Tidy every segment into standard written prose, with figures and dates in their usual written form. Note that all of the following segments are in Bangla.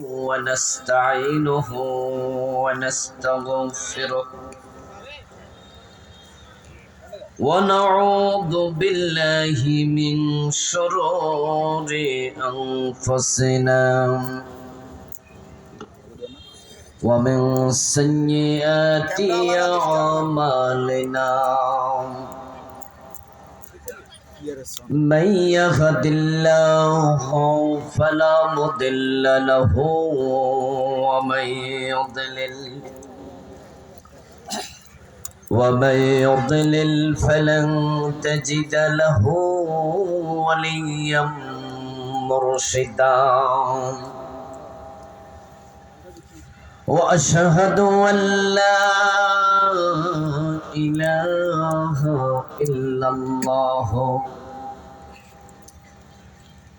ونستعينه ونستغفره ونعوذ بالله من شرور أنفسنا ومن سيئات أعمالنا من يهد الله فلا مضل له ومن يضلل فلن تجد له وليا مرشدا وأشهد أن لا إله إلا الله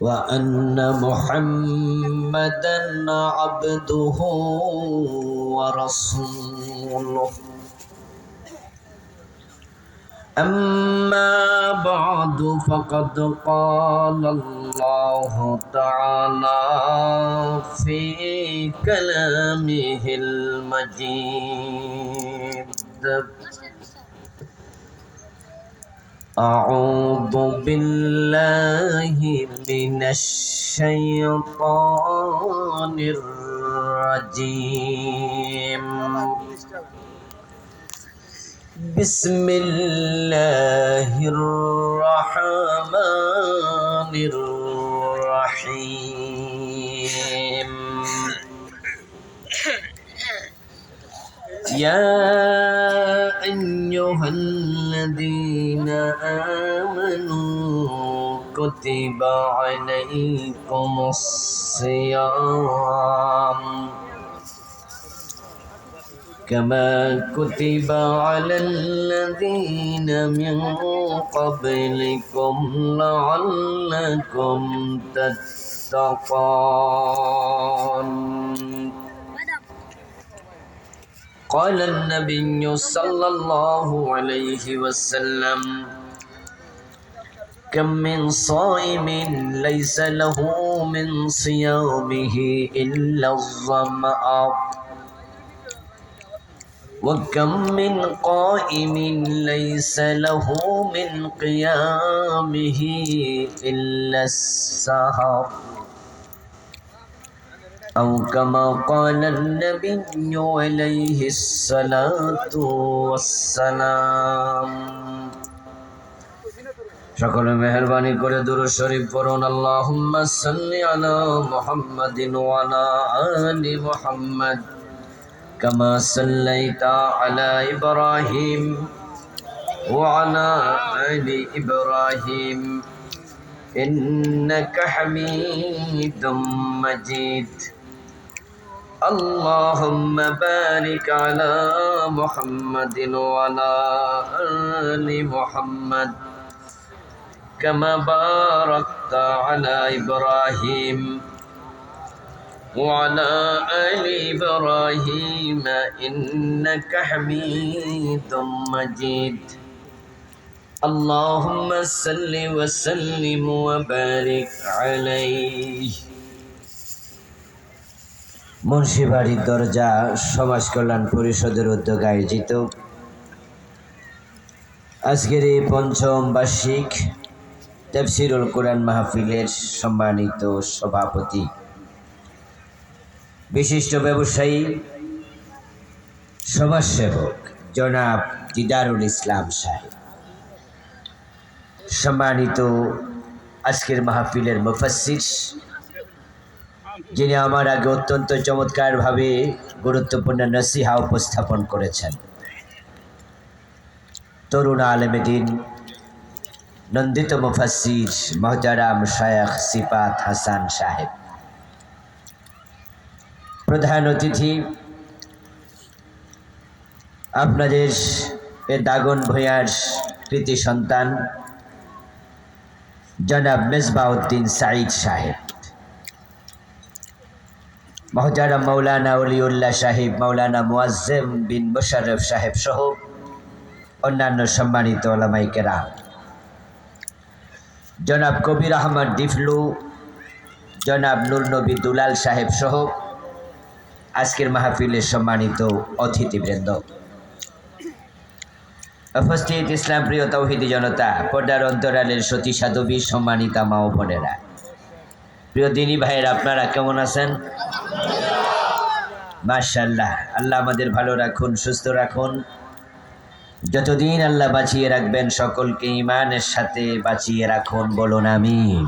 وأن محمدا عبده ورسوله أما بعد فقد قال الله تعالى في كلامه المجيد أعوذ بالله من الشيطان الرجيم بسم الله الرحمن الرحيم يا أيها الذين آمنوا كتب عليكم الصيام كما كتب على الذين من قبلكم لعلكم تتقون قال النبي صلى الله عليه وسلم كم من صائم ليس له من صيامه إلا الظمأ وكم من قائم ليس له من قيامه إلا السهر أو كما قال النبي عليه الصلاة والسلام সকলে মেহেরবানি করে দুরূদ শরীফ পড়ুন আল্লাহুম্মা সাল্লি আলা মুহাম্মাদিন ওয়া আলা আলি মুহাম্মাদ كما صليت على إبراهيم وعلى آل إبراهيم إنك حميد مجيد اللهم بارك على محمد وعلى آل محمد كما باركت على إبراهيم وعلى آل إبراهيم إنك حميد مجيد اللهم صل وسلم وبارك عليه মুন্সিবাড়ির দরজা সমাজ কল্যাণ পরিষদের উদ্যোগে আয়োজিত আজকের এই পঞ্চম বার্ষিক তাফসীরুল কোরআন মাহফিলের সম্মানিত সভাপতি বিশিষ্ট ব্যবসায়ী সমাজসেবক জনাব দিদারুল ইসলাম সাহেব, সম্মানিত আজকের মাহফিলের মুফাসসির যিনি আমার আগে অত্যন্ত চমৎকারভাবে গুরুত্বপূর্ণ নসিহা উপস্থাপন করেছেন, তরুণ আলেমে দ্বীন নন্দিত মুফাসসির মুহতারাম শায়খ সিফাত হাসান সাহেব, প্রধান অতিথি আপনাদের এ দাগন ভূঁইয়ার কৃতি সন্তান জনাব মেজবাউদ্দিন সাঈদ সাহেব, মুহতারাম মাওলানা ওলিউল্লাহ সাহেব, মাওলানা মুআজ্জেম বিন মুশাররফ সাহেব সহ অন্যান্য সম্মানিত উলামায়ে কেরাম, জনাব কবির আহমদ ডিফলু, জনাব নূর নবী দুলাল সাহেব সহ আজকের মাহফিলের সম্মানিত অতিথিবৃন্দ, উপস্থিত ইসলাম প্রিয় তৌহিদি জনতা, পর্দার অন্তরালের সতী সাধবী, সম্মানিতা মা ও বোনেরা, প্রিয় দিনী ভাইয়েরা, আপনারা কেমন আছেন? মাশাআল্লাহ। আল্লাহ আমাদের ভালো রাখুন, সুস্থ রাখুন। যতদিন আল্লাহ বাঁচিয়ে রাখবেন সকলকে ঈমানের সাথে বাঁচিয়ে রাখুন, বলুন আমিন।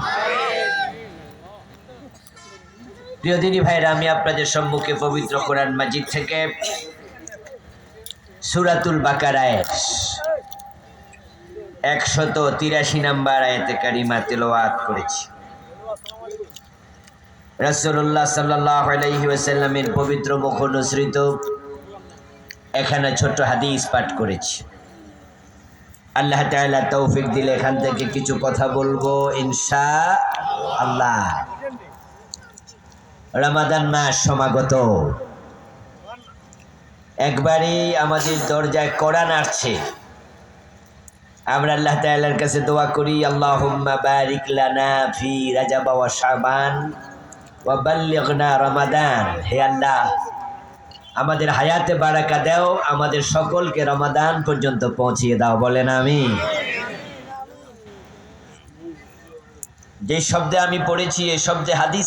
প্রিয় দিনী ভাইরা, আমি আপনাদের সম্মুখে পবিত্র কোরআন মাজিদ থেকে সূরাতুল বাকারার 183 নম্বর আয়াতে কারিমা তেলাওয়াত করেছি। রাসূলুল্লাহ সাল্লাল্লাহু আলাইহি ওয়াসাল্লামের পবিত্র মুখ অনুসৃত এখানে ছোট্ট হাদিস পাঠ করেছি। আল্লাহ তাআলা তৌফিক দিলে এখান থেকে কিছু কথা বলবো ইনশাআল্লাহ। রমাদান মাস সমাগত, একবারই আমাদের দরজায় কড়া নাড়ছে। আমরা আল্লাহ তাআলার কাছে দোয়া করি, আল্লাহুম্মা বারিক লানা ফি রাজাব ওয়া শাবান ওয়া বাল্লিগনা রমাদান। হে আল্লাহ, আমাদের হায়াতে বারাকা দাও, আমাদের সকলকে রমাদান পর্যন্ত পৌঁছিয়ে দাও, বলেন আমিন। যে শব্দে আমি পড়েছি এই শব্দে হাদিস